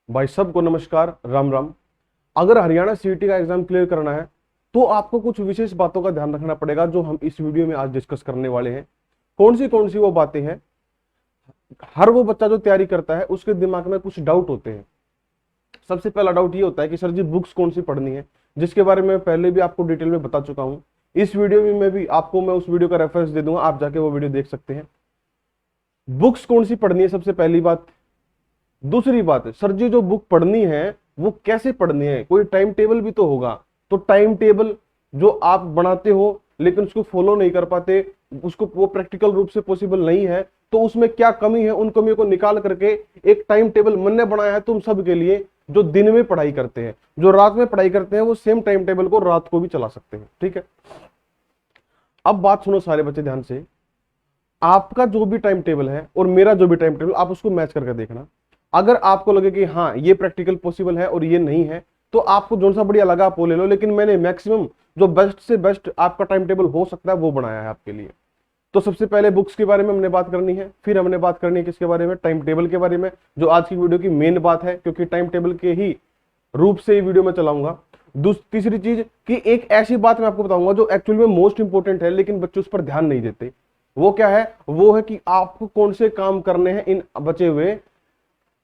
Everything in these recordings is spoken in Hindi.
भाई सबको नमस्कार, राम राम। अगर हरियाणा सीईटी का एग्जाम क्लियर करना है तो आपको कुछ विशेष बातों का ध्यान रखना पड़ेगा, जो हम इस वीडियो में आज डिस्कस करने वाले हैं। कौन सी वो बातें हैं। हर वो बच्चा जो तैयारी करता है उसके दिमाग में कुछ डाउट होते हैं। सबसे पहला डाउट ये होता है कि सर जी बुक्स कौन सी पढ़नी है, जिसके बारे में पहले भी आपको डिटेल में बता चुका हूं। इस वीडियो में भी आपको मैं उस वीडियो का रेफरेंस दे दूंगा, आप जाके वो वीडियो देख सकते हैं। बुक्स कौन सी पढ़नी है, सबसे पहली बात। दूसरी बात है, सर जी जो बुक पढ़नी है वो कैसे पढ़नी है, कोई टाइम टेबल भी तो होगा। तो टाइम टेबल जो आप बनाते हो लेकिन उसको फॉलो नहीं कर पाते, उसको वो प्रैक्टिकल रूप से पॉसिबल नहीं है, तो उसमें क्या कमी है, उन कमियों को निकाल करके एक टाइम टेबल मैंने बनाया है तुम सब के लिए। जो दिन में पढ़ाई करते हैं, जो रात में पढ़ाई करते हैं, वो सेम टाइम टेबल को रात को भी चला सकते हैं। ठीक है, अब बात सुनो सारे बच्चे ध्यान से। आपका जो भी टाइम टेबल है और मेरा जो भी टाइम टेबल, आप उसको मैच करके देखना। अगर आपको लगे कि हाँ ये प्रैक्टिकल पॉसिबल है और ये नहीं है, तो आपको जो सा बढ़िया लगा आप वो ले लो, लेकिन मैंने मैक्सिमम जो बेस्ट से बेस्ट आपका टाइम टेबल हो सकता है वो बनाया है आपके लिए। तो सबसे पहले बुक्स के बारे में हमने बात करनी है, फिर हमने बात करनी है किसके बारे में, टाइम टेबल के बारे में, जो आज की वीडियो की मेन बात है, क्योंकि टाइम टेबल के ही रूप से ये वीडियो में चलाऊंगा। तीसरी चीज कि एक ऐसी बात मैं आपको बताऊंगा जो एक्चुअली में मोस्ट इंपॉर्टेंट है, लेकिन बच्चे उस पर ध्यान नहीं देते। वो क्या है, वो है कि आपको कौन से काम करने हैं इन बचे हुए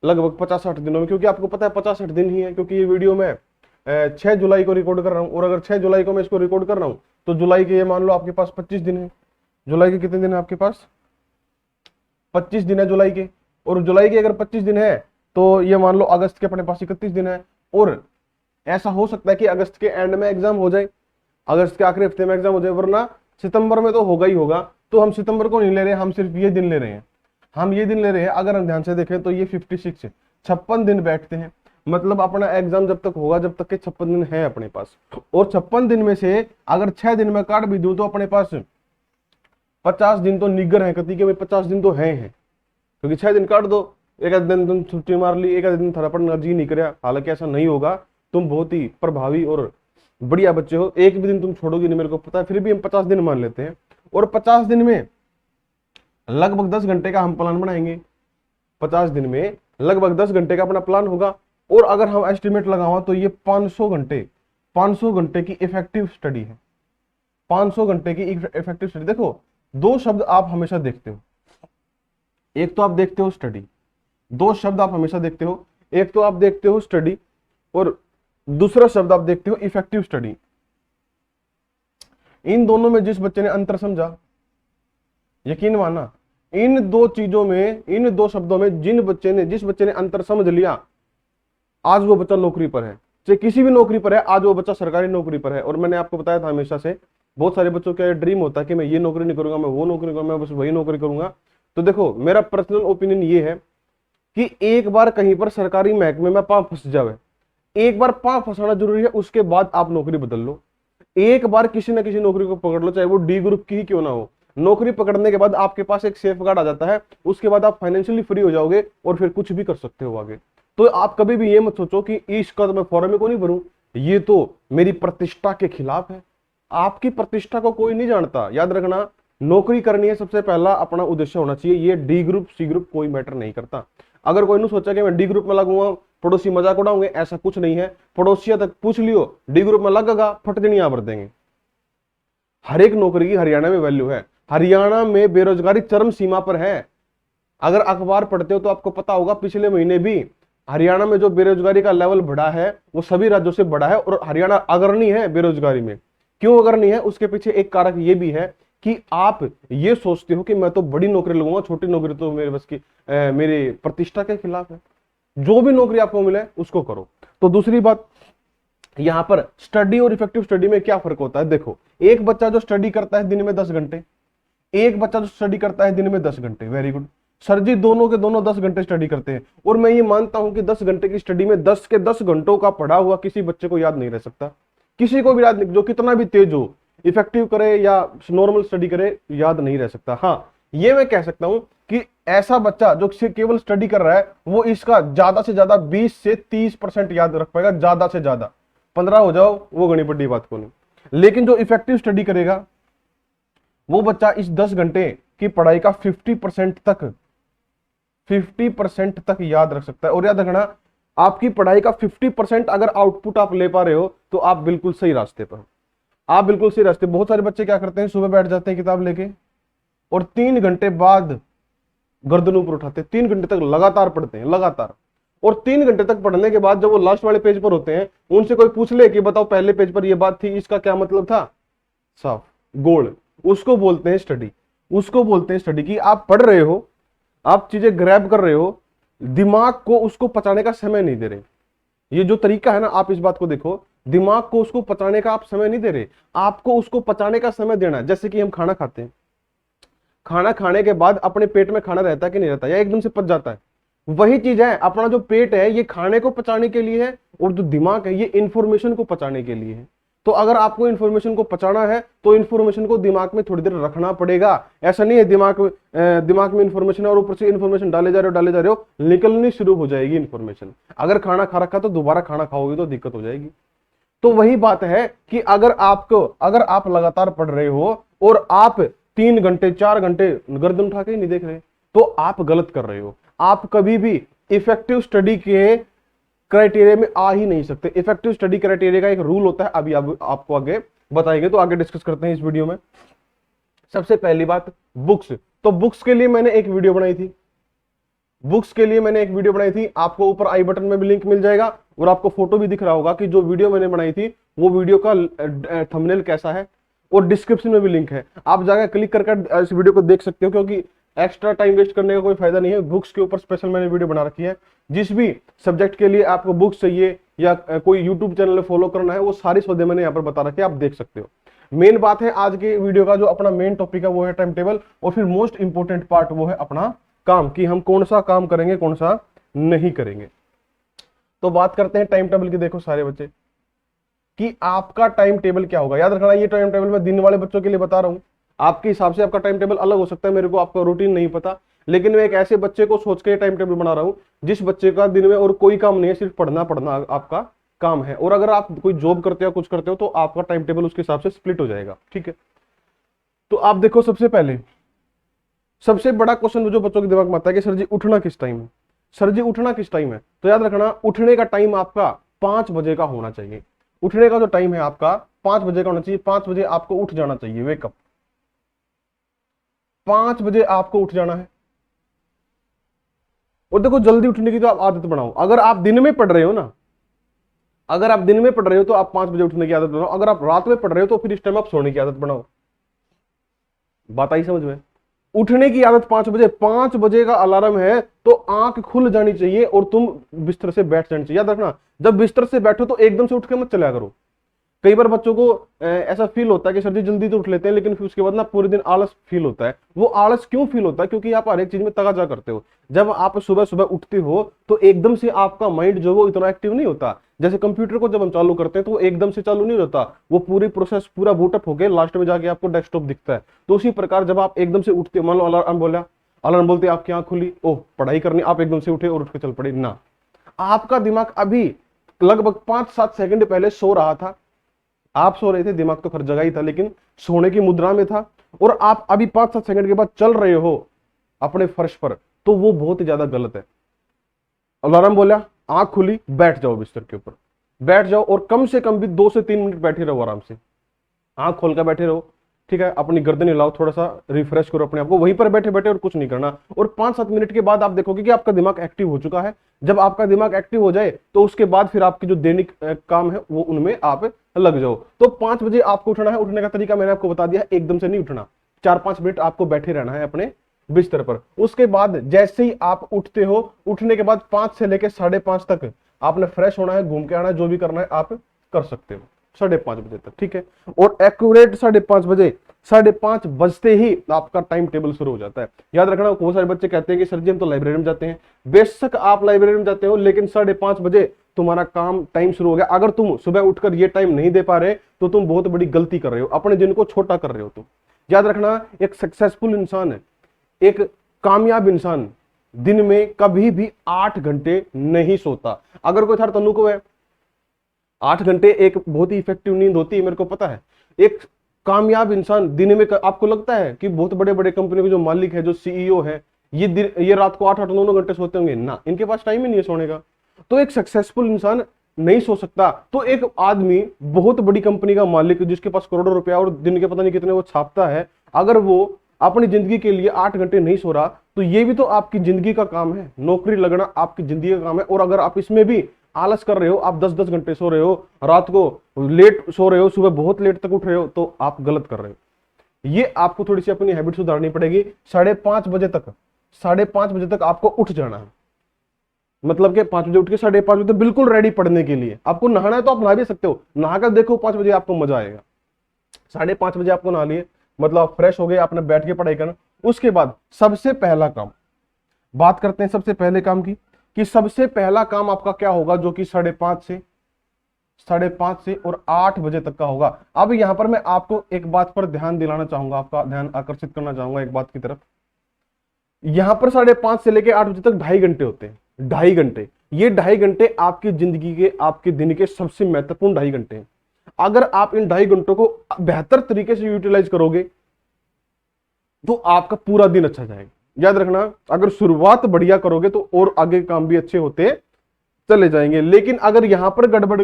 लगभग 50-60 दिनों में। क्योंकि आपको पता है 50-60 दिन ही है, क्योंकि ये वीडियो मैं 6 जुलाई को रिकॉर्ड कर रहा हूं, और अगर 6 जुलाई को मैं इसको रिकॉर्ड कर रहा हूं तो जुलाई के ये मान लो आपके पास 25 दिन है। जुलाई के कितने दिन है आपके पास, 25 दिन है जुलाई के। और जुलाई के अगर 25 दिन है तो ये मान लो अगस्त के अपने पास 31 दिन है। और ऐसा हो सकता है कि अगस्त के एंड में एग्जाम हो जाए, अगस्त के आखिरी हफ्ते में एग्जाम हो जाए, वरना सितंबर में तो होगा ही होगा। तो हम सितंबर को नहीं ले रहे, हम सिर्फ ये दिन ले रहे हैं। हम ये दिन ले रहे हैं, अगर हम ध्यान से देखें तो ये 56 है, 56 दिन बैठते हैं। मतलब अपना एग्जाम जब तक होगा, जब तक के 56 दिन है अपने पास। और 56 दिन में से अगर 6 दिन में काट भी दूं तो अपने पास 50 दिन तो निगर है, कति के भाई 50 दिन तो हैं। क्योंकि 6 दिन काट दो, एक आध दिन तुम छुट्टी मार ली, एक आध दिन थोड़ा पढ़ना जी नहीं कराया, हालांकि ऐसा नहीं होगा। तुम बहुत ही प्रभावी और बढ़िया बच्चे हो, एक भी दिन तुम छोड़ोगे नहीं मेरे को पता है, फिर भी हम 50 दिन मान लेते हैं। और 50 दिन में लगभग 10 घंटे का हम प्लान बनाएंगे। 50 दिन में लगभग 10 घंटे का अपना प्लान होगा। और अगर हम एस्टिमेट लगावा तो ये 500 घंटे की इफेक्टिव स्टडी है। 500 घंटे की इफेक्टिव स्टडी। देखो, दो शब्द आप हमेशा देखते हो, एक तो आप देखते हो स्टडी, दो शब्द आप हमेशा देखते हो, एक तो आप देखते हो स्टडी और दूसरा शब्द आप देखते हो इफेक्टिव स्टडी। इन दोनों में जिस बच्चे ने अंतर समझा, यकीन माना, इन दो चीजों में, इन दो शब्दों में जिस बच्चे ने अंतर समझ लिया, आज वो बच्चा नौकरी पर है। चाहे किसी भी नौकरी पर है, आज वो बच्चा सरकारी नौकरी पर है। और मैंने आपको बताया था हमेशा से, बहुत सारे बच्चों का ड्रीम होता है कि मैं ये नौकरी नहीं करूंगा, मैं वो नौकरी करूंगा, मैं बस वही नौकरी करूंगा। तो देखो, मेरा पर्सनल ओपिनियन ये है कि एक बार कहीं पर सरकारी महकमे में पांव फंस जावे, एक बार पांव फंसाना जरूरी है, उसके बाद आप नौकरी बदल लो। एक बार किसी ना किसी नौकरी को पकड़ लो, चाहे वो डी ग्रुप की ही क्यों ना हो। नौकरी पकड़ने के बाद आपके पास एक सेफ गार्ड आ जाता है, उसके बाद आप फाइनेंशियली फ्री हो जाओगे और फिर कुछ भी कर सकते हो आगे। तो आप कभी भी ये मत सोचो कि इसका तो मैं फॉर्म में को नहीं भरूं, ये तो मेरी प्रतिष्ठा के खिलाफ है। आपकी प्रतिष्ठा को कोई नहीं जानता, याद रखना। नौकरी करनी है, सबसे पहला अपना उद्देश्य होना चाहिए। ये डी ग्रुप सी ग्रुप कोई मैटर नहीं करता। अगर कोई नहीं सोचा कि मैं डी ग्रुप में लगूंगा, पड़ोसी मजाक उड़ाओगे, ऐसा कुछ नहीं है। पड़ोसिया तक पूछ लियो, डी ग्रुप में लगेगा, फटदनिया भर देंगे। हर एक नौकरी की हरियाणा में वैल्यू है। हरियाणा में बेरोजगारी चरम सीमा पर है। अगर अखबार पढ़ते हो तो आपको पता होगा, पिछले महीने भी हरियाणा में जो बेरोजगारी का लेवल बढ़ा है वो सभी राज्यों से बढ़ा है, और हरियाणा अग्रणी है बेरोजगारी में। क्यों अग्रणी है, उसके पीछे एक कारक ये भी है कि आप ये सोचते हो कि मैं तो बड़ी नौकरी लगूंगा, छोटी नौकरी तो मेरे बस की मेरी प्रतिष्ठा के खिलाफ है। जो भी नौकरी आपको मिले उसको करो। तो दूसरी बात, यहां पर स्टडी और इफेक्टिव स्टडी में क्या फर्क होता है। देखो, एक बच्चा जो स्टडी करता है दिन में 10 घंटे, एक बच्चा जो स्टडी करता है दिन में 10 घंटे, वेरी गुड सर जी, दोनों के दोनों 10 घंटे स्टडी करते हैं। और मैं ये मानता हूं कि 10 घंटे की स्टडी में 10 के 10 घंटों का पढ़ा हुआ किसी बच्चे को याद नहीं रह सकता। किसी को भी याद नहीं, जो कितना भी तेज हो, इफेक्टिव करे या नॉर्मल स्टडी करे, याद नहीं रह सकता। हाँ, ये मैं कह सकता हूं कि ऐसा बच्चा जो केवल स्टडी कर रहा है, वो इसका ज्यादा से ज्यादा 20 से 30% याद रख पाएगा, ज्यादा से ज्यादा। 15 हो जाओ वो घनी बड़ी बात को नहीं। लेकिन जो इफेक्टिव स्टडी करेगा, वो बच्चा इस 10 घंटे की पढ़ाई का 50% तक याद रख सकता है। और याद रखना, आपकी पढ़ाई का 50% अगर आउटपुट आप ले पा रहे हो तो आप बिल्कुल सही रास्ते पर हो। आप बिल्कुल सही रास्ते। बहुत सारे बच्चे क्या करते हैं, सुबह बैठ जाते हैं किताब लेके और 3 घंटे बाद गर्दन ऊपर उठाते हैं, 3 घंटे तक लगातार पढ़ते हैं लगातार। और 3 घंटे तक पढ़ने के बाद जब वो लास्ट वाले पेज पर होते हैं, उनसे कोई पूछ ले कि बताओ पहले पेज पर ये बात थी, इसका क्या मतलब था, साफ गोल। उसको बोलते हैं स्टडी, उसको बोलते हैं स्टडी। कि आप पढ़ रहे हो, आप चीजें ग्रैब कर रहे हो, दिमाग को उसको पचाने का समय नहीं दे रहे। ये जो तरीका है ना, आप इस बात को देखो, दिमाग को उसको पचाने का आप समय नहीं दे रहे, आपको उसको पचाने का समय देना है। जैसे कि हम खाना खाते हैं, खाना खाने के बाद अपने पेट में खाना रहता है कि नहीं रहता, या एकदम से पच जाता है। वही चीज है, अपना जो पेट है ये खाने को पचाने के लिए है, और जो दिमाग है ये इंफॉर्मेशन को पचाने के लिए है। तो अगर आपको इंफॉर्मेशन को पचाना है तो इंफॉर्मेशन को दिमाग में थोड़ी देर रखना पड़ेगा। ऐसा नहीं है दिमाग में इंफॉर्मेशन है और ऊपर से इंफॉर्मेशन डाले जा रहे हो, निकलनी शुरू हो जाएगी इंफॉर्मेशन। अगर खाना खा रखा तो दोबारा खाना खाओगे तो दिक्कत हो जाएगी। तो वही बात है कि अगर आप लगातार पढ़ रहे हो और आप 3 घंटे 4 घंटे गर्दन उठा के ही नहीं देख रहे, तो आप गलत कर रहे हो। आप कभी भी इफेक्टिव स्टडी के क्राइटेरिया में आ ही नहीं सकते। इफेक्टिव स्टडी क्राइटेरिया का एक रूल होता है, अभी आपको आगे बताएंगे, तो आगे डिस्कस करते हैं इस वीडियो में। सबसे पहली बात, बुक्स। तो बुक्स के लिए मैंने एक वीडियो बनाई थी, आपको ऊपर आई बटन में भी लिंक मिल जाएगा और आपको फोटो भी दिख रहा होगा कि जो वीडियो मैंने बनाई थी वो वीडियो का थंबनेल कैसा है, और डिस्क्रिप्शन में भी लिंक है, आप जाकर क्लिक करके इस वीडियो को देख सकते हो। क्योंकि एक्स्ट्रा टाइम वेस्ट करने का कोई फायदा नहीं है। बुक्स के ऊपर स्पेशल मैंने वीडियो बना रखी है। जिस भी सब्जेक्ट के लिए आपको बुक्स चाहिए या कोई यूट्यूब चैनल फॉलो करना है, वो सारी सौदे मैंने यहाँ पर बता रखे, आप देख सकते हो। मेन बात है आज के वीडियो का, जो अपना मेन टॉपिक है वो है टाइम टेबल, और फिर मोस्ट इंपोर्टेंट पार्ट वो है अपना काम, कि हम कौन सा काम करेंगे कौन सा नहीं करेंगे। तो बात करते हैं टाइम टेबल की। देखो सारे बच्चे, कि आपका टाइम टेबल क्या होगा, याद रखना। ये टाइम टेबल मैं दिन वाले बच्चों के लिए बता रहा हूं, आपके हिसाब से आपका टाइम टेबल अलग हो सकता है, मेरे को आपका रूटीन नहीं पता, लेकिन मैं एक ऐसे बच्चे को सोच के टाइम टेबल बना रहा हूं जिस बच्चे का दिन में और कोई काम नहीं है, सिर्फ पढ़ना आपका काम है। और अगर आप कोई जॉब करते हो कुछ करते हो तो आपका टाइम टेबल उसके हिसाब से स्प्लिट हो जाएगा, ठीक है। तो आप देखो, सबसे बड़ा क्वेश्चन जो बच्चों के दिमाग में आता है कि सर जी उठना किस टाइम है, तो याद रखना, उठने का टाइम आपका 5 बजे का होना चाहिए। उठने का जो टाइम है आपका 5 बजे का होना चाहिए। 5 बजे आपको उठ जाना चाहिए, वेकअप। 5 बजे आपको उठ जाना है। और देखो, जल्दी उठने की तो आप आदत बनाओ। अगर आप दिन में पढ़ रहे हो तो आप 5 बजे उठने की आदत बनाओ। अगर आप रात में पढ़ रहे हो तो फिर इस टाइम आप सोने की आदत बनाओ। बात आई समझ में? उठने की आदत 5 बजे, 5 बजे का अलार्म है तो आंख खुल जानी चाहिए और तुम बिस्तर से बैठ जानी चाहिए। याद रखना, जब बिस्तर से बैठो तो एकदम से उठ के मत चला करो। कई बार बच्चों को ऐसा फील होता है कि सर जी जल्दी तो उठ लेते हैं, लेकिन फिर उसके बाद ना पूरे दिन आलस फील होता है। वो आलस क्यों फील होता है? क्योंकि आप हर एक चीज में तगाजा करते हो। जब आप सुबह सुबह उठते हो तो एकदम से आपका माइंड जो वो इतना एक्टिव नहीं होता। जैसे कंप्यूटर को जब हम चालू करते हैं तो वो एकदम से चालू नहीं होता, वो पूरी प्रोसेस पूरा बूटअप होकर लास्ट में जाके आपको डेस्कटॉप दिखता है। तो उसी प्रकार जब आप एकदम से उठते, मान लो अलार्म बोलते आपकी आंख खुली, ओह पढ़ाई करनी, आप एकदम से उठे और उठ के चल पड़े ना। आपका दिमाग अभी लगभग 5-7 सेकंड पहले सो रहा था, आप सो रहे थे, दिमाग तो हर जगह ही था लेकिन सोने की मुद्रा में था, और आप अभी 5-7 सेकंड के बाद चल रहे हो अपने फर्श पर, तो वो बहुत ही ज्यादा गलत है। अलार्म बोला, आंख खुली, बैठ जाओ बिस्तर के ऊपर, बैठ जाओ और कम से कम भी 2 से 3 मिनट बैठे रहो आराम से, आंख खोल कर बैठे रहो, ठीक है। अपनी गर्दन हिलाओ, थोड़ा सा रिफ्रेश करो अपने आप को वहीं पर बैठे बैठे, और कुछ नहीं करना। और 5-7 मिनट के बाद आप देखोगे कि आपका दिमाग एक्टिव हो चुका है। जब आपका दिमाग एक्टिव हो जाए तो उसके बाद फिर आपकी जो दैनिक काम है वो उनमें आप लग जाओ। तो 5 बजे आपको उठना है। उठने का तरीका मैंने आपको बता दिया, एकदम से नहीं उठना, 4-5 मिनट आपको बैठे रहना है अपने बिस्तर पर। उसके बाद जैसे ही आप उठते हो, उठने के बाद 5 से लेकर 5:30 तक आपने फ्रेश होना है, घूम के आना है, जो भी करना है आप कर सकते हो 5:30 बजे तक, ठीक है। और एक्यूरेट 5:30 बजते ही आपका टाइम टेबल शुरू हो जाता है। याद रखना, बहुत सारे बच्चे कहते हैं कि सर जी हम तो लाइब्रेरी में जाते हैं। बेशक आप लाइब्रेरी में जाते हो, लेकिन 5:30 बजे तुम्हारा काम टाइम शुरू हो गया। अगर तुम सुबह उठकर ये टाइम नहीं दे पा रहे तो तुम बहुत बड़ी गलती कर रहे हो, अपने दिन को छोटा कर रहे हो तुम। याद रखना, एक सक्सेसफुल इंसान है, एक कामयाब इंसान दिन में कभी भी 8 घंटे नहीं सोता। अगर कोई थार तनु को है 8 घंटे एक बहुत ही इफेक्टिव नींद होती है, मेरे को पता है। एक कामयाब इंसान दिन में, आपको लगता है कि बहुत बड़े बड़े कंपनी के जो मालिक है, जो सीईओ है, ये रात को 8-8 9 घंटे सोते होंगे? ना, इनके पास टाइम ही नहीं है सोने का। तो एक सक्सेसफुल इंसान नहीं सो सकता। तो एक आदमी बहुत बड़ी कंपनी का मालिक जिसके पास करोड़ों रुपया और दिन के पता नहीं कितने वो छापता है, अगर वो अपनी जिंदगी के लिए 8 घंटे नहीं सो रहा, तो ये भी तो आपकी जिंदगी का काम है। नौकरी लगना आपकी जिंदगी का काम है, और अगर आप इसमें भी आलस कर रहे हो, आप 10-10 घंटे सो रहे हो, रात को लेट सो रहे हो, सुबह बहुत लेट तक उठ रहे हो, तो आप गलत कर रहे हो। ये आपको थोड़ी सी अपनी हैबिट सुधारनी पड़ेगी। 5:30 बजे तक आपको उठ जाना है। मतलब कि 5 बजे उठ के 5:30 बजे तक बिल्कुल रेडी पढ़ने के लिए। आपको नहाना है तो आप नहा भी सकते हो, नहाकर देखो 5 बजे आपको मजा आएगा। 5:30 बजे आपको नहा लिए, मतलब आप फ्रेश हो गए, आपने बैठ के पढ़ाई करना। उसके बाद सबसे पहला काम, बात करते हैं सबसे पहले काम की, कि सबसे पहला काम आपका क्या होगा, जो कि 5:30 से और 8 बजे तक का होगा। अब यहां पर मैं आपको एक बात पर ध्यान दिलाना चाहूंगा, आपका ध्यान आकर्षित करना चाहूंगा एक बात की तरफ। यहां पर 5:30 से लेकर 8 बजे तक 2.5 घंटे होते हैं। 2.5 घंटे, ये 2.5 घंटे आपकी जिंदगी के, आपके दिन के सबसे महत्वपूर्ण 2.5 घंटे हैं। अगर आप इन 2.5 घंटों को बेहतर तरीके से यूटिलाइज करोगे तो आपका पूरा दिन अच्छा जाएगा। याद रखना, अगर शुरुआत बढ़िया करोगे तो और आगे काम भी अच्छे होते चले जाएंगे। लेकिन अगर यहां पर गड़बड़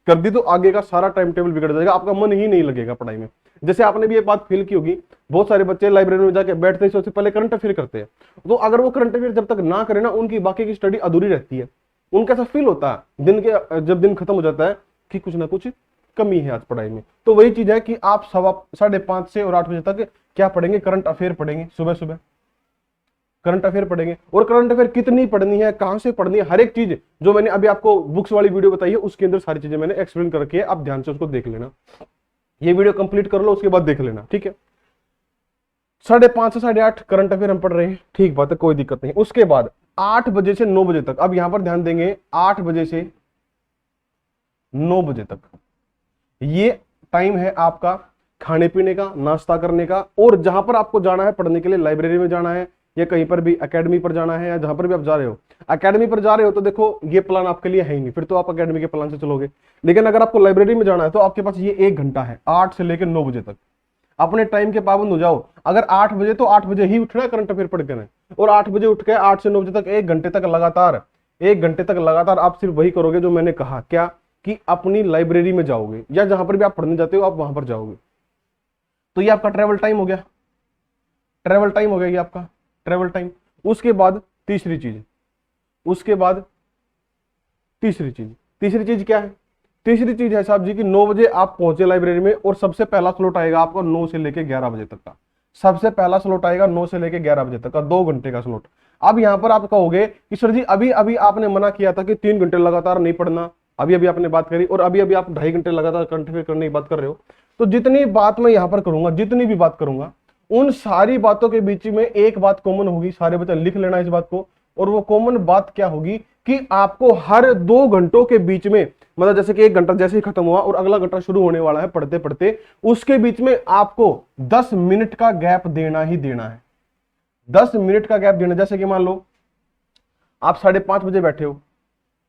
कर दी तो आगे का सारा टाइम टेबल बिगड़ जाएगा, आपका मन ही नहीं लगेगा पढ़ाई में। जैसे आपने भी ये बात फील की होगी, बहुत सारे बच्चे लाइब्रेरी में जाके बैठते हैं, सबसे पहले करंट अफेयर करते हैं। तो अगर वो करंट अफेयर जब तक ना करे ना, उनकी बाकी की स्टडी अधूरी रहती है। उनका ऐसा फील होता है दिन के, जब दिन खत्म हो जाता है, कि कुछ ना कुछ कमी है आज पढ़ाई में। तो वही चीज है कि आप 5:30 से और 8 बजे तक क्या पढ़ेंगे, करंट अफेयर पढ़ेंगे। सुबह सुबह करंट अफेयर पढ़ेंगे, और करंट अफेयर कितनी पढ़नी है, कहां से पढ़नी है, हर एक चीज जो मैंने अभी आपको बुक्स वाली वीडियो बताई है उसके अंदर सारी चीजें मैंने एक्सप्लेन कर रखी है। आप ध्यान से उसको देख लेना, ये वीडियो कंप्लीट कर लो, उसके बाद देख लेना, ठीक है। 5:30 से 8:30 करंट अफेयर हम पढ़ रहे हैं, ठीक बात है, कोई दिक्कत नहीं। उसके बाद 8 बजे से 9 बजे तक, अब यहां पर ध्यान देंगे, 8 बजे से 9 बजे तक ये टाइम है आपका खाने पीने का, नाश्ता करने का, और जहां पर आपको जाना है पढ़ने के लिए, लाइब्रेरी में जाना है या कहीं पर भी एकेडमी पर जाना है, या जहां पर भी आप जा रहे हो। एकेडमी पर जा रहे हो तो देखो ये प्लान आपके लिए है ही नहीं, फिर तो आप एकेडमी के प्लान से चलोगे। लेकिन अगर आपको लाइब्रेरी में जाना है तो आपके पास ये 1 घंटा है, 8 से लेकर 9 बजे तक। अपने टाइम के पाबंद हो जाओ। अगर 8 बजे तो 8 बजे ही उठना है करंट अफेयर पढ़ के, और 8 बजे उठ के 8 से 9 बजे तक 1 घंटे तक लगातार, 1 घंटे तक लगातार आप सिर्फ वही करोगे जो मैंने कहा, क्या कि अपनी लाइब्रेरी में जाओगे या जहां पर भी आप पढ़ने जाते हो आप वहां पर जाओगे। तो ये आपका ट्रेवल टाइम हो गया, ट्रेवल टाइम हो गया ये आपका ट्रेवल टाइम। उसके बाद तीसरी चीज, उसके बाद तीसरी चीज क्या है, तीसरी चीज है साहब जी की 9 बजे आप पहुंचे लाइब्रेरी में, और सबसे पहला स्लॉट आएगा आपका 9 से लेके 11 बजे तक का। सबसे पहला स्लॉट आएगा 9 से लेके 11 बजे तक का, 2 घंटे का स्लॉट। अब यहां पर आप कहोगे कि सर जी अभी अभी आपने मना किया था कि 3 घंटे लगातार नहीं पढ़ना, अभी अभी आपने बात करी, और अभी अभी आप 2.5 घंटे लगातार करंट अफेयर करने की बात कर रहे हो। तो जितनी बात मैं यहां पर करूंगा, जितनी भी बात करूंगा, उन सारी बातों के बीच में एक बात कॉमन होगी, सारे बच्चे लिख लेना इस बात को। और वो कॉमन बात क्या होगी कि आपको हर 2 घंटों के बीच में, मतलब जैसे कि 1 घंटा जैसे ही खत्म हुआ और अगला घंटा शुरू होने वाला है पढ़ते पढ़ते, उसके बीच में आपको 10 मिनट का गैप देना ही देना है। 10 मिनट का गैप देना। जैसे कि मान लो आप 5:30 बजे बैठे हो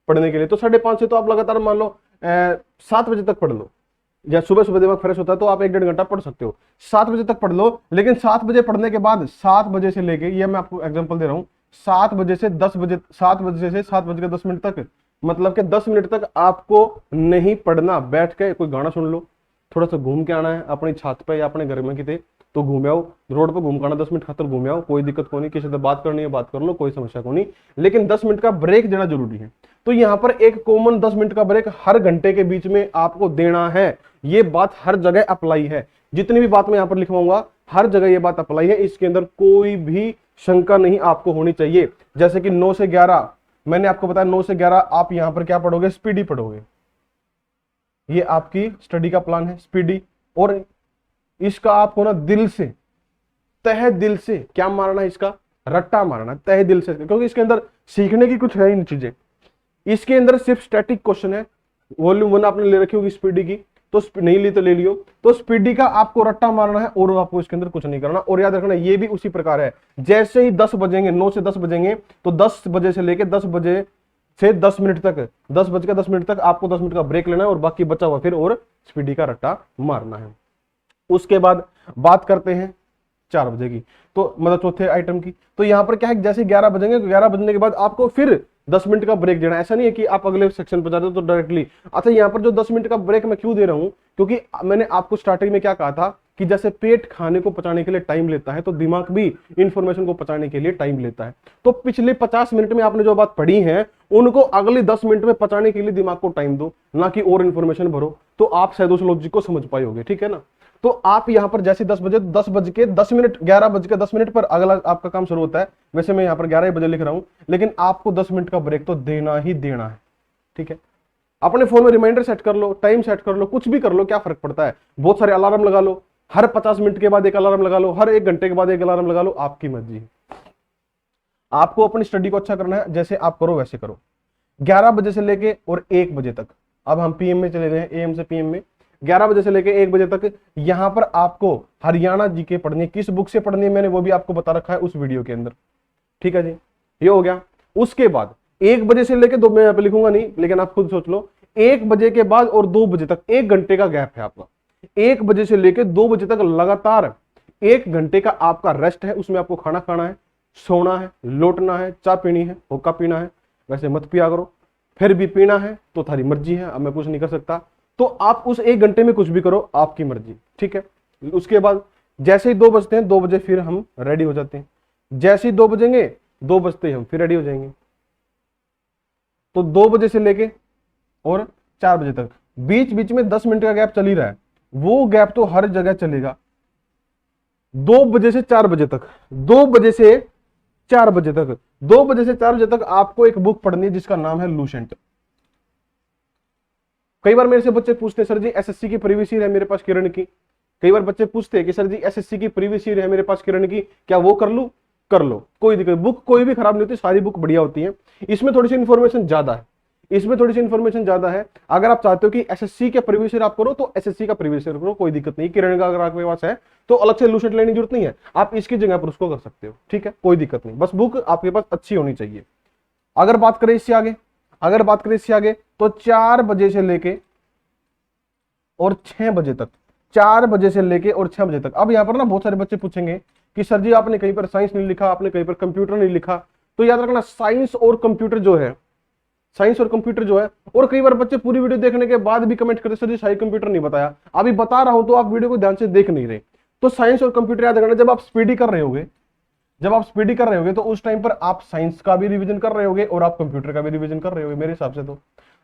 पढ़ने के लिए, तो 5:30 से तो आप लगातार मान लो 7 बजे तक पढ़ लो, या सुबह सुबह दिमाग फ्रेश होता है तो आप 1-1.5 घंटा पढ़ सकते हो, 7 बजे तक पढ़ लो। लेकिन 7 बजे पढ़ने के बाद 7 बजे से लेके, ये मैं आपको एग्जांपल दे रहा हूं, 7 बजे से 10 बजे, 7 बजे से 7:10 तक, मतलब कि 10 मिनट तक आपको नहीं पढ़ना। बैठ के कोई गाना सुन लो, थोड़ा सा घूम के आना है अपनी छत पे या अपने घर में किते, तो घूम आओ, रोड पर घूम के आना, 10 मिनट खातर घूम आओ, कोई दिक्कत को नहीं, किसी से बात करनी है बात कर लो, कोई समस्या को नहीं। लेकिन 10 मिनट का ब्रेक देना जरूरी है। तो यहां पर एक कॉमन 10 मिनट का ब्रेक हर घंटे के बीच में आपको देना है। ये बात हर जगह अप्लाई है, जितनी भी बात मैं यहां पर लिखवाऊंगा हर जगह ये बात अप्लाई है, इसके अंदर कोई भी शंका नहीं आपको होनी चाहिए। जैसे कि 9 से 11 मैंने आपको बताया, 9 से 11 आप यहां पर क्या पढ़ोगे, स्पीडी पढ़ोगे। ये आपकी स्टडी का प्लान है, स्पीडी। और इसका आपको ना दिल से, तहे दिल से क्या मारना है, इसका रट्टा मारना तहे दिल से, क्योंकि इसके अंदर सीखने की कुछ है ही नहीं चीजें। इसके अंदर सिर्फ स्टैटिक क्वेश्चन है। वॉल्यूम 1 आपने ले रखी होगी स्पीडी की, तो नहीं ली तो ले लियो। तो स्पीडी का आपको रट्टा मारना है और आपको इसके अंदर कुछ नहीं करना। और याद रखना ये भी उसी प्रकार है, जैसे ही 10 बजेंगे, 9 से 10 बजेंगे, तो 10 बजे से लेके 10 बजे से 10 मिनट तक, 10 बज के 10 मिनट तक आपको 10 मिनट का ब्रेक लेना है, और बाकी बचा हुआ फिर और स्पीडी का रट्टा मारना है। उसके बाद बात करते हैं 4 बजे की, तो मतलब चौथे आइटम की। तो यहां पर क्या है, जैसे 11 बजेंगे, तो 11 बजने के बाद आपको फिर 10 मिनट का ब्रेक देना। ऐसा नहीं है कि आप अगले सेक्शन पर जाते हो तो डायरेक्टली। अच्छा, यहाँ पर जो 10 मिनट का ब्रेक मैं क्यों दे रहा हूँ, क्योंकि मैंने आपको स्टार्टिंग में क्या कहा था कि जैसे पेट खाने को पचाने के लिए टाइम लेता है, तो दिमाग भी इंफॉर्मेशन को पचाने के लिए टाइम लेता है। तो पिछले 50 मिनट में आपने जो बात पढ़ी है, उनको अगले 10 मिनट में पचाने के लिए दिमाग को टाइम दो, ना कि और इंफॉर्मेशन भरो, तो आप शायद उस लॉजिक को समझ पाए होगे। ठीक है ना। तो आप यहां पर जैसे 10 बज के 10 मिनट 11 बज के 10 मिनट पर अगला आपका काम शुरू होता है। वैसे मैं यहां पर 11 बजे लिख रहा हूं, लेकिन आपको 10 मिनट का ब्रेक तो देना ही देना है। ठीक है। अपने फोन में रिमाइंडर सेट कर लो, टाइम सेट कर लो, कुछ भी कर लो, क्या फर्क पड़ता है। बहुत सारे अलार्म लगा लो, हर 50 मिनट के बाद एक अलार्म लगा लो, हर 1 घंटे के बाद एक अलार्म लगा लो, आपकी मर्जी है। आपको अपनी स्टडी को अच्छा करना है, जैसे आप करो वैसे करो। 11 बजे से लेके और 1 बजे तक, अब हम पीएम में चले गए, एएम से पीएम में, 11 बजे से लेके 1 बजे तक यहां पर आपको हरियाणा जीके पढ़नी है। किस बुक से पढ़नी है मैंने वो भी आपको बता रखा है उस वीडियो के अंदर। ठीक है जी, ये हो गया। उसके बाद 1 बजे से लेके 2, मैं यहाँ पे लिखूंगा नहीं, लेकिन आप खुद सोच लो, 1 बजे के बाद और 2 बजे तक 1 घंटे का गैप है आपका। 1 बजे से लेके 2 बजे तक लगातार 1 घंटे का आपका रेस्ट है। उसमें आपको खाना खाना है, सोना है, लौटना है, चाय पीनी है, हुक्का पीना है, वैसे मत पिया करो, फिर भी पीना है तो थारी मर्जी है, अब मैं कुछ नहीं कर सकता। तो आप उस 1 घंटे में कुछ भी करो, आपकी मर्जी। ठीक है। उसके बाद जैसे ही 2 बजते हैं, 2 बजे फिर हम रेडी हो जाते हैं। जैसे ही 2 बजेंगे, 2 बजते ही हम फिर रेडी हो जाएंगे। तो 2 बजे से लेके और 4 बजे तक बीच बीच में 10 मिनट का गैप चल ही रहा है, वो गैप तो हर जगह चलेगा। 2 बजे से 4 बजे तक, 2 बजे से 4 बजे तक, 2 बजे से 4 बजे तक आपको एक बुक पढ़नी है जिसका नाम है लूसेंट। कई बार मेरे से बच्चे पूछते हैं, सर जी एसएससी की प्रीवियस ईयर है मेरे पास किरण की। कई बार बच्चे पूछते हैं कि सर जी एसएससी की प्रीवियस ईयर है मेरे पास किरण की, क्या वो कर लूं? कर लो, कोई दिक्कत। बुक कोई भी खराब नहीं होती, सारी बुक बढ़िया होती है। इसमें थोड़ी सी इंफॉर्मेशन ज्यादा है, इसमें थोड़ी सी इंफॉर्मेशन ज्यादा है। अगर आप चाहते हो कि एसएससी के प्रीवियस ईयर आप करो तो एसएससी का प्रीवियस ईयर करो, कोई दिक्कत नहीं। किरण का अगर आपके पास है तो अलग से लूसेंट लेने की जरूरत नहीं है, आप इसकी जगह पर उसको कर सकते हो। ठीक है, कोई दिक्कत नहीं, बस बुक आपके पास अच्छी होनी चाहिए। अगर बात करें इससे आगे, अगर बात करें इससे आगे, तो 4 बजे से लेके और 6 बजे तक, 4 बजे से लेके और 6 बजे तक। अब यहां पर ना बहुत सारे बच्चे पूछेंगे कि सर जी आपने कहीं पर साइंस नहीं लिखा, आपने कहीं पर कंप्यूटर नहीं लिखा। तो याद रखना, साइंस और कंप्यूटर जो है, साइंस और कंप्यूटर जो है, और कई बार बच्चे पूरी वीडियो देखने के बाद भी कमेंट करते सर जी साइंस कंप्यूटर नहीं बताया। अभी बता रहा हूं तो आप वीडियो को ध्यान से देख नहीं रहे। तो साइंस और कंप्यूटर याद रखना, जब आप स्पीडी कर रहे होगे, जब आप स्पीडी कर रहे होगे तो उस टाइम पर आप साइंस का भी रिवीजन कर रहे होगे और आप कंप्यूटर का भी रिवीजन कर रहे होगे मेरे हिसाब से। तो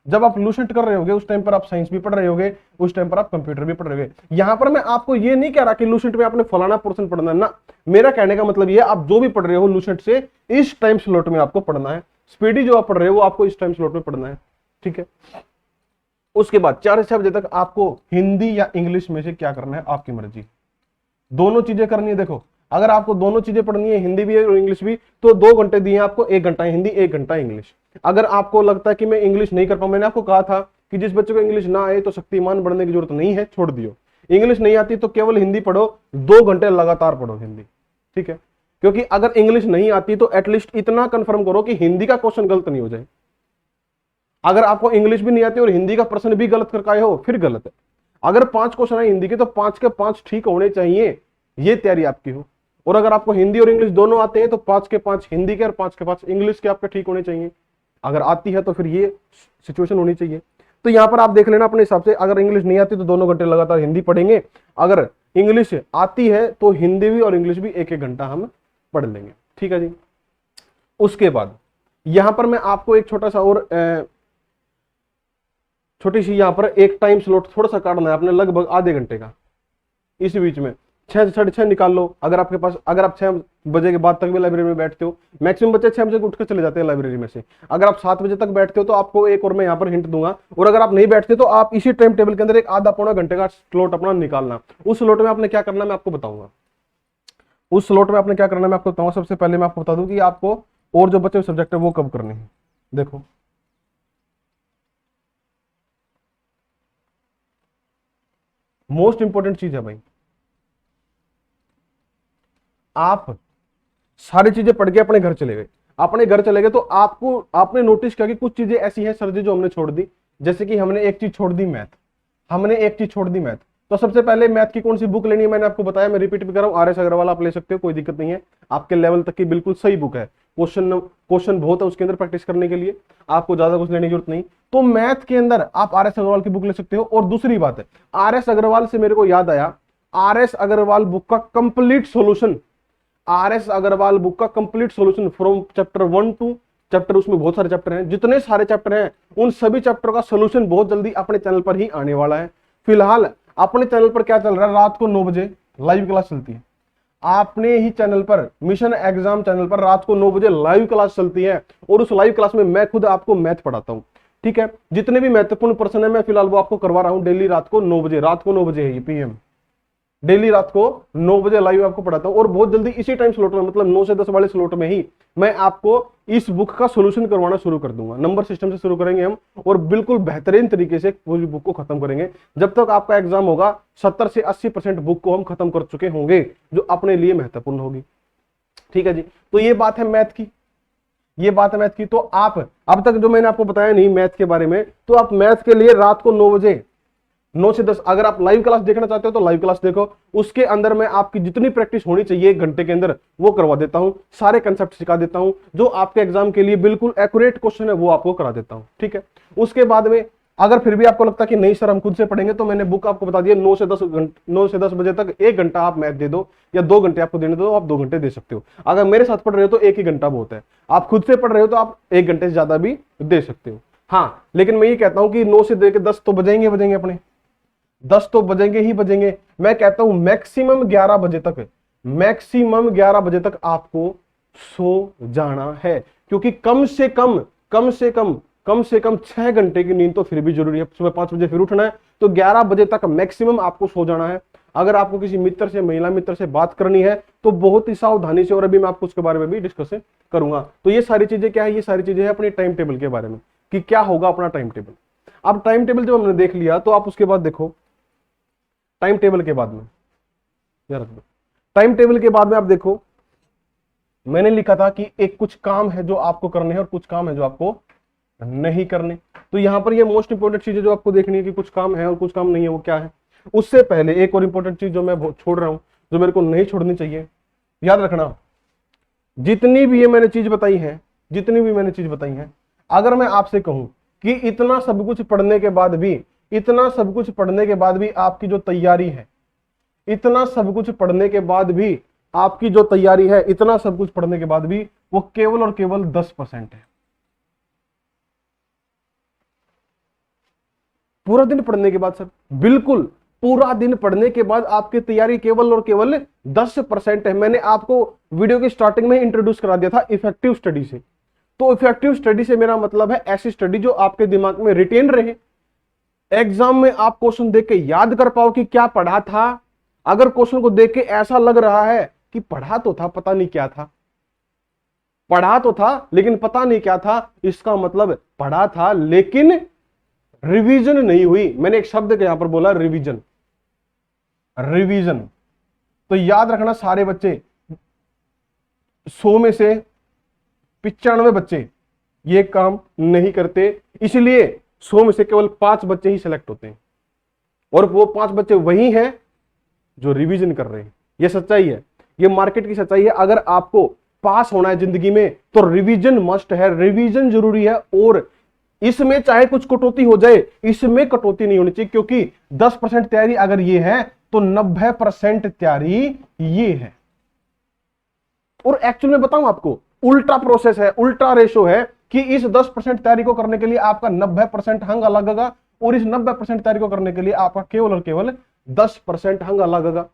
जब आप लूसेंट कर रहे होगे उस टाइम पर आप साइंस भी पढ़ रहे होगे, उस टाइम पर आप कंप्यूटर भी पढ़ रहे होगे। यहां पर मैं आपको ये नहीं कह रहा कि लूसेंट में आपने फलाना पोर्शन पढ़ना है ना। मेरा कहने का मतलब ये, आप जो भी पढ़ रहे हो लूसेंट से इस टाइम स्लॉट में आपको पढ़ना है। स्पीडी जो आप पढ़ रहे हो वो आपको इस टाइम स्लॉट में पढ़ना है। ठीक है। उसके बाद 4 से 6 बजे तक आपको हिंदी या इंग्लिश में से क्या करना है, आपकी मर्जी। दोनों चीजें करनी है। देखो, अगर आपको दोनों चीजें पढ़नी है, हिंदी भी और इंग्लिश भी, तो 2 घंटे दिए आपको, 1 घंटा हिंदी, 1 घंटा इंग्लिश। अगर आपको लगता है कि मैं इंग्लिश नहीं कर पाऊं, मैंने आपको कहा था कि जिस बच्चे को इंग्लिश ना आए तो शक्तिमान बढ़ने की जरूरत नहीं है, छोड़ दियो। इंग्लिश नहीं आती तो केवल हिंदी पढ़ो, 2 घंटे लगातार पढ़ो हिंदी। ठीक है। क्योंकि अगर इंग्लिश नहीं आती तो एटलीस्ट इतना कंफर्म करो कि हिंदी का क्वेश्चन गलत नहीं हो जाए। अगर आपको इंग्लिश भी नहीं आती और हिंदी का प्रश्न भी गलत करके आए हो, फिर गलत है। अगर 5 क्वेश्चन है हिंदी के तो 5 के 5 ठीक होने चाहिए, ये तैयारी आपकी हो। और अगर आपको हिंदी और इंग्लिश दोनों आते हैं तो 5 के 5 हिंदी के और 5 के 5 इंग्लिश के आपके ठीक होने चाहिए। अगर आती है तो फिर ये सिचुएशन होनी चाहिए। तो यहां पर आप देख लेना अपने हिसाब से, अगर इंग्लिश नहीं आती तो 2 घंटे लगातार हिंदी पढ़ेंगे, अगर इंग्लिश आती है तो हिंदी भी और इंग्लिश भी 1-1 घंटा हम पढ़ लेंगे। ठीक है जी। उसके बाद यहां पर मैं आपको एक छोटा सा और छोटी सी यहां पर एक टाइम स्लॉट थोड़ा सा काटना है आपने, लगभग आधे घंटे का। इस बीच में 6 से 6:30 निकाल लो। अगर आपके पास, अगर आप 6 बजे के बाद तक भी लाइब्रेरी में बैठते हो, मैक्सिमम बच्चे 6 बजे उठकर चले जाते हैं लाइब्रेरी में से। अगर आप 7 बजे तक बैठते हो तो आपको एक और मैं यहाँ पर हिंट दूंगा। और अगर आप नहीं बैठते तो आप इसी टाइम टेबल के अंदर एक आधा पौना घंटे का स्लॉट अपना निकालना। उस स्लॉट में आपने क्या करना मैं आपको बताऊंगा। उस स्लॉट में आपने क्या करना मैं आपको बताऊंगा। सबसे पहले मैं आपको बता दूं कि आपको और जो बचे सब्जेक्ट है वो कब करने हैं। देखो, मोस्ट इंपॉर्टेंट चीज है भाई, आप सारी चीजें पढ़ के अपने घर चले गए, अपने घर चले गए तो आपको, आपने नोटिस किया कि कुछ चीजें ऐसी हैं सर जी जो हमने छोड़ दी। जैसे कि हमने एक चीज छोड़ दी मैथ, हमने एक चीज छोड़ दी मैथ। तो सबसे पहले मैथ की कौन सी बुक लेनी है मैंने आपको बताया, मैं रिपीट भी कर रहा हूं, RS अग्रवाल आप ले सकते हो, कोई दिक्कत नहीं है, आपके लेवल तक की बिल्कुल सही बुक है। क्वेश्चन बहुत है उसके अंदर प्रैक्टिस करने के लिए, आपको ज्यादा कुछ लेने की जरूरत नहीं। तो मैथ के अंदर आप आर एस अग्रवाल की बुक ले सकते हो। और दूसरी बात है, आर एस अग्रवाल से मेरे को याद आया, आर एस अग्रवाल बुक का complete solution, R S Agarwal book का complete solution from chapter 1 to chapter, उसमें बहुत सारे चैप्टर हैं, जितने सारे चैप्टर हैं उन सभी चैप्टर का सॉल्यूशन बहुत जल्दी अपने चैनल पर ही आने वाला है। फिलहाल अपने चैनल पर क्या चल रहा है, रात को 9 बजे लाइव क्लास चलती है। आपने ही चैनल पर, मिशन एग्जाम चैनल पर रात को 9 बजे लाइव क्लास चलती है, और उस लाइव क्लास में मैं खुद आपको मैथ पढ़ाता हूं। ठीक है, जितने भी महत्वपूर्ण प्रश्न है मैं फिलहाल वो आपको करवा रहा हूं डेली रात को 9 बजे, रात को 9 बजे है ये PM, डेली रात को 9 बजे लाइव आपको पढ़ाता हूं। और बहुत जल्दी इसी टाइम स्लॉट में, मतलब 9 से 10 वाले स्लॉट में ही मैं आपको इस बुक का सॉल्यूशन करवाना शुरू कर दूंगा। नंबर सिस्टम से शुरू करेंगे हम, और बिल्कुल बेहतरीन तरीके से पूरी बुक को खत्म करेंगे। जब तक आपका एग्जाम होगा 70 से 80% बुक को हम खत्म कर चुके होंगे, जो अपने लिए महत्वपूर्ण होगी। ठीक है जी, तो ये बात है मैथ की, ये बात है मैथ की। तो आप अब तक जो मैंने आपको बताया नहीं मैथ के बारे में, तो आप मैथ के लिए रात को 9 बजे 9 से 10 अगर आप लाइव क्लास देखना चाहते हो तो लाइव क्लास देखो। उसके अंदर मैं आपकी जितनी प्रैक्टिस होनी चाहिए 1 घंटे के अंदर वो करवा देता हूं, सारे कंसेप्ट सिखा देता हूं, जो आपके एग्जाम के लिए बिल्कुल एक्यूरेट क्वेश्चन है वो आपको करा देता हूं। ठीक है, उसके बाद में अगर फिर भी आपको लगता है कि नहीं सर हम खुद से पढ़ेंगे, तो मैंने बुक आपको बता दिया 9 से 10 बजे तक 1 घंटा आप मैथ दे दो, या 2 घंटे आपको देने दो, आप 2 घंटे दे सकते हो। अगर मेरे साथ पढ़ रहे हो तो 1 ही घंटा बहुत है, आप खुद से पढ़ रहे हो तो आप 1 घंटे से ज्यादा भी दे सकते हो। हाँ, लेकिन मैं ये कहता हूं कि 9 से 10 तो बजेंगे अपने 10 तो बजेंगे ही बजेंगे। मैं कहता हूं मैक्सिमम 11 बजे तक, मैक्सिमम 11 बजे तक आपको सो जाना है, क्योंकि कम से कम 6 घंटे की नींद तो फिर भी जरूरी है। सुबह 5 बजे फिर उठना है, तो 11 बजे तक मैक्सिमम आपको सो जाना है। अगर आपको किसी मित्र से, महिला मित्र से बात करनी है तो बहुत ही सावधानी से, और अभी मैं आपको उसके बारे में भी डिस्कस करूंगा। तो ये सारी चीजें क्या है, ये सारी चीजें हैं अपने टाइम टेबल के बारे में, कि क्या होगा अपना टाइम टेबल। अब टाइम टेबल जब हमने देख लिया, तो आप उसके बाद देखो टाइम टेबल के बाद में, यार टाइम टेबल के बाद में आप देखो, मैंने लिखा था कि एक कुछ काम है जो आपको करने हैं और कुछ काम है जो आपको नहीं करने। तो यहां पर ये मोस्ट इंपोर्टेंट चीज है जो आपको देखनी है कि कुछ काम है और कुछ काम नहीं है, वो क्या है। उससे पहले एक और इंपॉर्टेंट चीज जो मैं छोड़ रहा हूं, जो मेरे को नहीं छोड़नी चाहिए, याद रखना, जितनी भी ये मैंने चीज बताई है, जितनी भी मैंने चीज बताई है, अगर मैं आपसे कहूं कि इतना सब कुछ पढ़ने के बाद भी, इतना सब कुछ पढ़ने के बाद भी आपकी जो तैयारी है, इतना सब कुछ पढ़ने के बाद भी आपकी जो तैयारी है, इतना सब कुछ पढ़ने के बाद भी वो केवल और केवल 10% है। पूरा दिन पढ़ने के बाद सर, बिल्कुल पूरा दिन पढ़ने के बाद आपकी तैयारी केवल और केवल 10% है। मैंने आपको वीडियो की स्टार्टिंग में इंट्रोड्यूस करा दिया था इफेक्टिव स्टडी से। तो इफेक्टिव स्टडी से मेरा मतलब है ऐसी स्टडी जो आपके दिमाग में रिटेन रहे, एग्जाम में आप क्वेश्चन देख के याद कर पाओ कि क्या पढ़ा था। अगर क्वेश्चन को देख के ऐसा लग रहा है कि पढ़ा तो था पता नहीं क्या था, पढ़ा तो था लेकिन पता नहीं क्या था, इसका मतलब पढ़ा था लेकिन रिवीजन नहीं हुई। मैंने एक शब्द यहां पर बोला, रिवीजन, रिवीजन। तो याद रखना सारे बच्चे, 100 में से 95 बच्चे ये काम नहीं करते, इसलिए 100 में से केवल 5 बच्चे ही सिलेक्ट होते हैं, और वो 5 बच्चे वही हैं जो रिवीजन कर रहे हैं। ये सच्चाई है, ये मार्केट की सच्चाई है। अगर आपको पास होना है जिंदगी में तो रिवीजन मस्ट है, रिवीजन जरूरी है। और इसमें चाहे कुछ कटौती हो जाए, इसमें कटौती नहीं होनी चाहिए, क्योंकि 10% तैयारी अगर ये है तो 90% तैयारी ये है। और एक्चुअल में बताऊं आपको, उल्टा प्रोसेस है, उल्टा रेशो है कि इस 10% तैयारी को करने के लिए आपका 90% हंगा लगेगा, और इस 90% तैयारी को करने के लिए आपका केवल और केवल 10% हंगा लगेगा।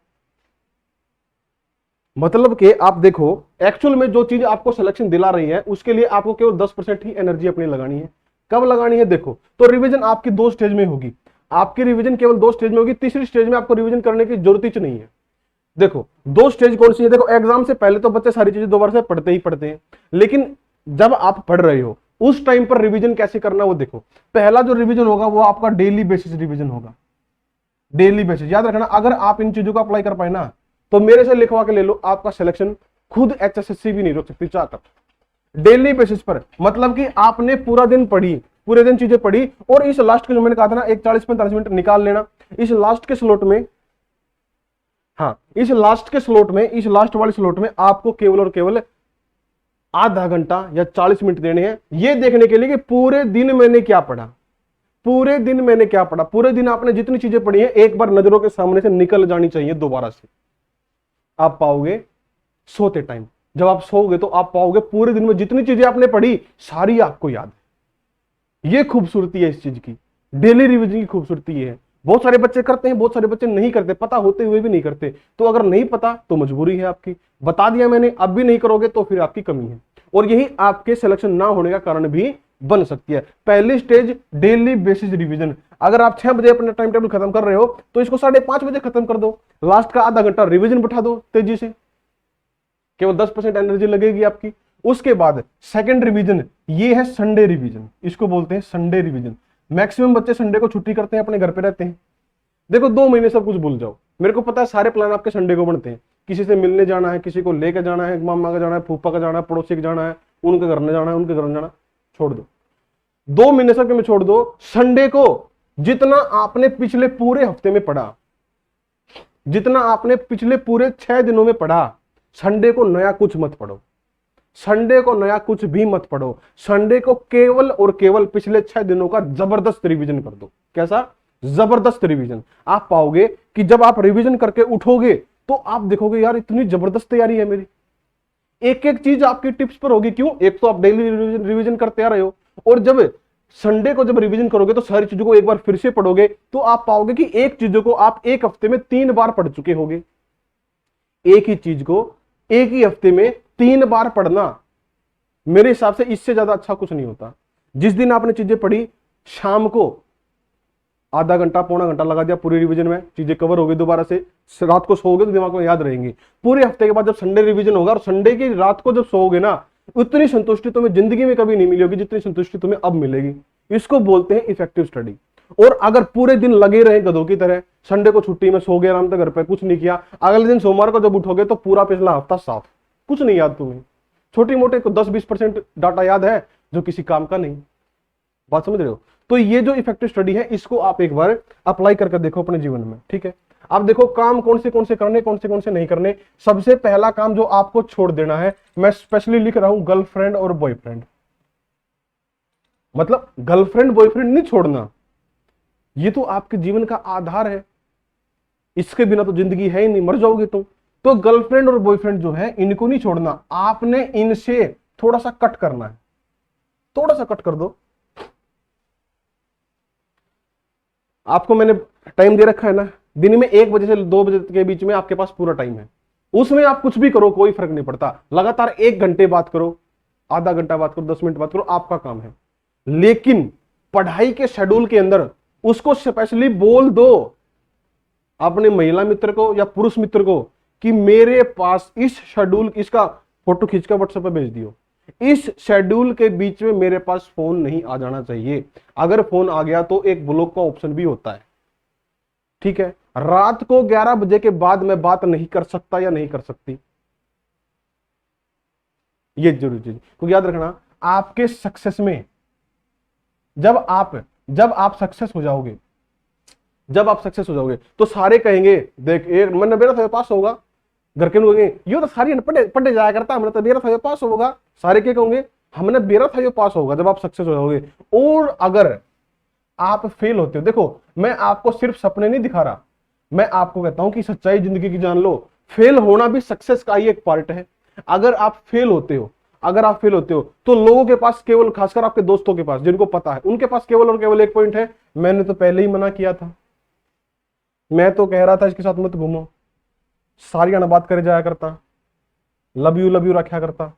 मतलब कि आप देखो, एक्चुअल में जो चीज आपको सिलेक्शन दिला रही है उसके लिए आपको केवल 10% ही एनर्जी अपनी लगानी है। कब लगानी है देखो, तो रिवीजन आपकी 2 स्टेज में होगी, आपकी रिवीजन केवल 2 स्टेज में होगी। तीसरी स्टेज में आपको रिवीजन करने की जरूरत ही नहीं है। देखो 2 स्टेज कौन सी है, देखो एग्जाम से पहले तो बच्चे सारी चीजें 2 बार से पढ़ते ही पढ़ते हैं, लेकिन जब आप पढ़ रहे हो उस टाइम पर रिवीजन कैसे करना वो देखो। पहला जो रिवीजन होगा वो आपका डेली बेसिस रिवीजन होगा, डेली बेसिस। याद रखना, अगर आप इन चीजों को अप्लाई कर पाए ना तो मेरे से लिखवा के ले लो, आपका सिलेक्शन खुद HSSC भी नहीं रोक सकती चाहकर। डेली बेसिस पर मतलब कि आपने पूरा दिन पढ़ी, पूरे दिन चीजें पढ़ी, और इस लास्ट के जो मैंने कहा था ना, एक 40-45 मिनट निकाल लेना इस लास्ट के स्लॉट में। हाँ, इस लास्ट के स्लॉट में, इस लास्ट वाले स्लॉट में आपको केवल और केवल आधा घंटा या 40 मिनट देने हैं ये देखने के लिए कि पूरे दिन मैंने क्या पढ़ा, पूरे दिन मैंने क्या पढ़ा। पूरे दिन आपने जितनी चीजें पढ़ी हैं एक बार नजरों के सामने से निकल जानी चाहिए दोबारा से। आप पाओगे सोते टाइम, जब आप सोओगे तो आप पाओगे पूरे दिन में जितनी चीजें आपने पढ़ी सारी आपको याद है। ये खूबसूरती है इस चीज की, डेली रिवीजन की खूबसूरती है। बहुत सारे बच्चे करते हैं, बहुत सारे बच्चे नहीं करते, पता होते हुए भी नहीं करते। तो अगर नहीं पता तो मजबूरी है आपकी, बता दिया मैंने, अब भी नहीं करोगे तो फिर आपकी कमी है, और यही आपके सिलेक्शन ना होने का कारण भी बन सकती है। पहली स्टेज डेली बेसिस रिवीजन। अगर आप 6 बजे अपना टाइम टेबल खत्म कर रहे हो तो इसको 5:30 बजे खत्म कर दो, लास्ट का आधा घंटा रिवीजन बैठा दो तेजी से, केवल 10% एनर्जी लगेगी आपकी। उसके बाद सेकंड रिवीजन, ये है संडे रिवीजन, इसको बोलते हैं संडे रिवीजन। मैक्सिमम बच्चे संडे को छुट्टी करते हैं, अपने घर पे रहते हैं। देखो 2 महीने सब कुछ भूल जाओ, मेरे को पता है सारे प्लान आपके संडे को बनते हैं। किसी से मिलने जाना है, किसी को लेकर जाना है, मामा का जाना है, फूफा का जाना है, पड़ोसी का जाना है, उनके घर में जाना है, उनके घर में जाना, छोड़ दो 2 महीने सब में छोड़ दो। संडे को जितना आपने पिछले पूरे हफ्ते में पढ़ा, जितना आपने पिछले पूरे 6 दिनों में पढ़ा, संडे को नया कुछ मत पढ़ो, संडे को नया कुछ भी मत पढ़ो। संडे को केवल और केवल पिछले 6 दिनों का जबरदस्त रिवीजन कर दो। कैसा? जबरदस्त रिवीजन। आप पाओगे कि जब आप रिवीजन करके उठोगे तो आप देखोगे यार इतनी जबरदस्त तैयारी है मेरी, एक एक चीज आपकी टिप्स पर होगी। क्यों? एक तो आप डेली रिवीजन करते आ रहे हो, और जब संडे को जब रिवीजन करोगे तो सारी चीजों को एक बार फिर से पढ़ोगे तो आप पाओगे कि एक चीजों को आप एक हफ्ते में 3 बार पढ़ चुके होगे। एक ही चीज को एक ही हफ्ते में 3 बार पढ़ना मेरे हिसाब से इससे ज्यादा अच्छा कुछ नहीं होता। जिस दिन आपने चीजें पढ़ी, शाम को आधा घंटा पौना घंटा लगा दिया पूरी रिवीजन में, चीजें कवर हो गई दोबारा से, रात को सोओगे तो दिमाग में याद रहेंगी। पूरे हफ्ते के बाद जब संडे रिवीजन होगा और संडे की रात को जब सोओगे ना, उतनी संतुष्टि तुम्हें जिंदगी में कभी नहीं मिली होगी जितनी संतुष्टि तुम्हें अब मिलेगी। इसको बोलते हैं इफेक्टिव स्टडी। और अगर पूरे दिन लगे रहे गधों की तरह, संडे को छुट्टी में सो गए आराम से घर पे, कुछ नहीं किया, अगले दिन सोमवार को जब उठोगे तो पूरा पिछला हफ्ता साफ, कुछ नहीं याद तुम्हें। छोटी मोटे को 10-20% डाटा याद है जो किसी काम का नहीं। बात समझ रहे हो? तो ये जो इफेक्टिव स्टडी है इसको आप एक बार अप्लाई करके देखो अपने जीवन में, ठीक है। अब देखो काम कौन से करने, कौन से नहीं करने। सबसे पहला काम जो आपको छोड़ देना है, मैं स्पेशली लिख रहा हूं गर्लफ्रेंड और बॉयफ्रेंड। मतलब गर्लफ्रेंड बॉयफ्रेंड नहीं छोड़ना, ये तो आपके जीवन का आधार है, इसके बिना तो जिंदगी है ही नहीं, मर जाओगे तुम। तो गर्लफ्रेंड और बॉयफ्रेंड जो है इनको नहीं छोड़ना, आपने इनसे थोड़ा सा कट करना है, थोड़ा सा कट कर दो। आपको मैंने टाइम दे रखा है ना, दिन में 1 बजे से 2 बजे के बीच में आपके पास पूरा टाइम है, उसमें आप कुछ भी करो कोई फर्क नहीं पड़ता। लगातार 1 घंटे बात करो, आधा घंटा बात करो, 10 मिनट बात करो, आपका काम है। लेकिन पढ़ाई के शेड्यूल के अंदर उसको स्पेशली बोल दो अपने महिला मित्र को या पुरुष मित्र को कि मेरे पास इस शेड्यूल, इसका फोटो खींचकर व्हाट्सएप पे भेज दियो, इस शेड्यूल के बीच में मेरे पास फोन नहीं आ जाना चाहिए। अगर फोन आ गया तो एक ब्लॉक का ऑप्शन भी होता है, ठीक है। रात को 11 बजे के बाद मैं बात नहीं कर सकता या नहीं कर सकती, ये जरूरी चीज। तो याद रखना आपके सक्सेस में, जब आप सक्सेस हो जाओगे, तो सारे कहेंगे देख एक मैंने मेरा था पास होगा, घर के लोग ये तो सारी पढ़े जाया करता, हमने तो मेरा था पास होगा, सारे क्या कहोगे हमने मेरा था पास होगा, जब आप सक्सेस हो जाओगे। और अगर आप फेल होते हो, देखो मैं आपको सिर्फ सपने नहीं दिखा रहा, मैं आपको कहता हूं कि सच्चाई जिंदगी की जान लो, फेल होना भी सक्सेस का ही एक पार्ट है। अगर आप फेल होते हो तो लोगों के पास केवल, खासकर आपके दोस्तों के पास जिनको पता है, उनके पास केवल और केवल एक पॉइंट है, मैंने तो पहले ही मना किया था, मैं तो कह रहा था इसके साथ मत घूमो, सारी ना बात करे जाया करता, लव यू रखा करता।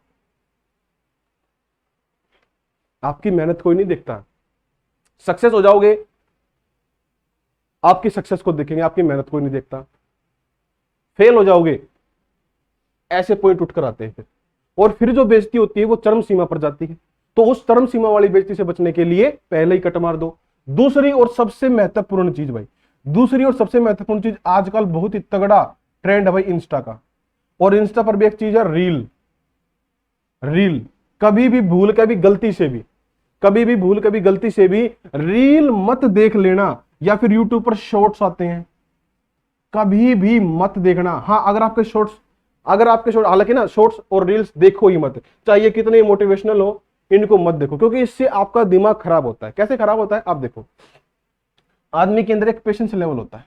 आपकी मेहनत कोई नहीं देखता। सक्सेस हो जाओगे, आपकी सक्सेस को देखेंगे, आपकी मेहनत कोई नहीं देखता। फेल हो जाओगे, ऐसे पॉइंट उठकर आते हैं और फिर जो बेइज्जती होती है वो चरम सीमा पर जाती है। तो उस चरम सीमा वाली बेइज्जती से बचने के लिए पहले ही कट मार दो। दूसरी और सबसे महत्वपूर्ण चीज, आजकल बहुत ही तगड़ा ट्रेंड है भाई इंस्टा का, और इंस्टा पर भी एक चीज है रील। कभी भी भूल के भी गलती से भी रील मत देख लेना, या फिर यूट्यूब पर शॉर्ट्स आते हैं, कभी भी मत देखना। हाँ, अगर आपके शॉर्ट्स अगर आपके शॉर्ट, हालांकि ना शॉर्ट्स और रील्स देखो ही मत, चाहे कितने मोटिवेशनल हो, इनको मत देखो, क्योंकि इससे आपका दिमाग खराब होता है। कैसे खराब होता है आप देखो, आदमी के अंदर एक पेशेंस लेवल होता है,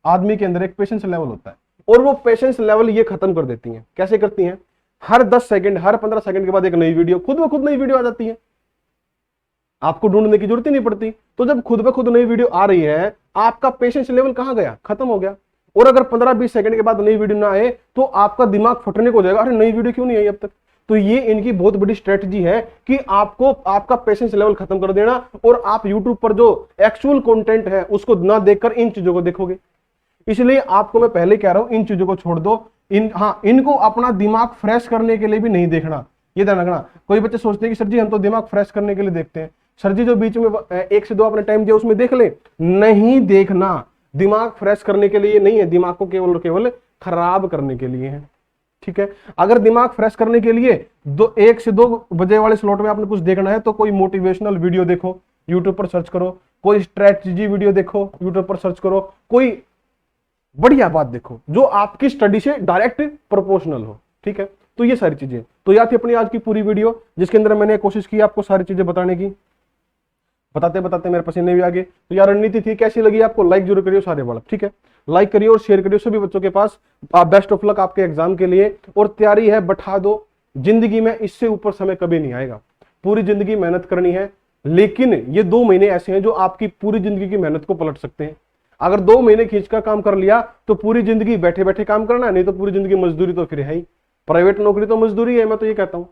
आदमी के अंदर एक पेशेंस लेवल होता है, और वो पेशेंस लेवल ये खत्म कर देती हैं। कैसे करती हैं? हर 10 सेकंड, हर 15 सेकंड के बाद एक नई वीडियो, खुद ब खुद नई वीडियो आ जाती है, आपको ढूंढने की जरूरत ही नहीं पड़ती। तो जब खुद ब खुद नई वीडियो आ रही है, आपका पेशेंस लेवल कहां गया? खत्म हो गया। और अगर 15-20 सेकंड के बाद नई वीडियो ना आए तो आपका दिमाग फटने को हो जाएगा, अरे नई वीडियो क्यों नहीं आई अब तक। तो ये इनकी बहुत बड़ी स्ट्रेटजी है कि आपको आपका पेशेंस लेवल खत्म कर देना, और आप यूट्यूब पर जो एक्चुअल कंटेंट है उसको ना देखकर इन चीजों को देखोगे। इसलिए आपको मैं पहले कह रहा हूं, इन चीजों को छोड़ दो। इनको अपना दिमाग फ्रेश करने के लिए भी नहीं देखना, ये ध्यान रखना। कोई बच्चे सोचते हैं कि सर जी हम तो दिमाग फ्रेश करने के लिए देखते हैं, सर जी जो बीच में 1 से 2 अपने टाइम दिया उसमें देख ले। नहीं देखना, दिमाग फ्रेश करने के लिए नहीं है, दिमाग को केवल और केवल खराब करने के लिए है। ठीक है, अगर दिमाग फ्रेश करने के लिए 1 से 2 बजे वाले स्लॉट में आपने कुछ देखना है तो कोई मोटिवेशनल वीडियो देखो, यूट्यूब पर सर्च करो, कोई स्ट्रेटजी वीडियो देखो, यूट्यूब पर सर्च करो, कोई बढ़िया बात देखो जो आपकी स्टडी से डायरेक्ट प्रोपोर्शनल हो। ठीक है, तो ये सारी चीजें, तो यह थी अपनी आज की पूरी वीडियो, जिसके अंदर मैंने कोशिश की आपको सारी चीजें बताने की। बताते बताते मेरे पसीने भी आ गए। तो यार रणनीति थी, कैसी लगी आपको? लाइक जरूर करियो सारे वाला, ठीक है, लाइक करियो और शेयर करियो सभी बच्चों के पास। बेस्ट ऑफ लक आपके एग्जाम के लिए, और तैयारी है बैठा दो। जिंदगी में इससे ऊपर समय कभी नहीं आएगा, पूरी जिंदगी मेहनत करनी है, लेकिन ये 2 महीने ऐसे हैं जो आपकी पूरी जिंदगी की मेहनत को पलट सकते हैं। अगर 2 महीने खींचकर काम कर लिया तो पूरी जिंदगी बैठे बैठे काम करना, नहीं तो पूरी जिंदगी मजदूरी तो फिर है ही, प्राइवेट नौकरी तो मजदूरी है, मैं तो ये कहता हूं।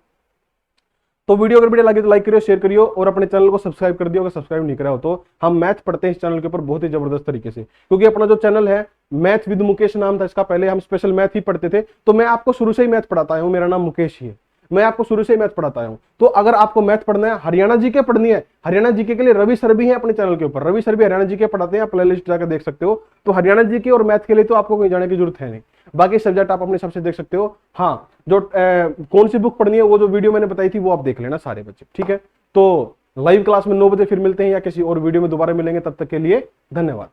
तो वीडियो अगर बढ़िया लगे तो लाइक करियो, शेयर करियो, और अपने चैनल को सब्सक्राइब कर दियो अगर सब्सक्राइब नहीं करा हो तो। हम मैथ पढ़ते हैं इस चैनल के ऊपर बहुत ही जबरदस्त तरीके से, क्योंकि अपना जो चैनल है मैथ विद मुकेश नाम था इसका, पहले हम स्पेशल मैथ ही पढ़ते थे। तो मैं आपको शुरू से ही मैथ पढ़ाता हूं, मेरा नाम मुकेश ही है, मैं आपको शुरू से ही मैथ पढ़ाता हूं। तो अगर आपको मैथ पढ़ना है, हरियाणा जीके पढ़नी है, हरियाणा जीके के लिए रवि सर भी है अपने चैनल के ऊपर, रवि सर भी हरियाणा जीके पढ़ाते हैं, आप प्ले लिस्ट जाकर देख सकते हो। तो हरियाणा जीके और मैथ के लिए तो आपको कहीं जाने की जरूरत है नहीं, बाकी सब्जेक्ट आप अपने हिसाब से देख सकते हो। हाँ, जो कौन सी बुक पढ़नी है वो जो वीडियो मैंने बताई थी वो आप देख लेना सारे बच्चे, ठीक है। तो लाइव क्लास में 9 बजे फिर मिलते हैं, या किसी और वीडियो में दोबारा मिलेंगे, तब तक के लिए धन्यवाद।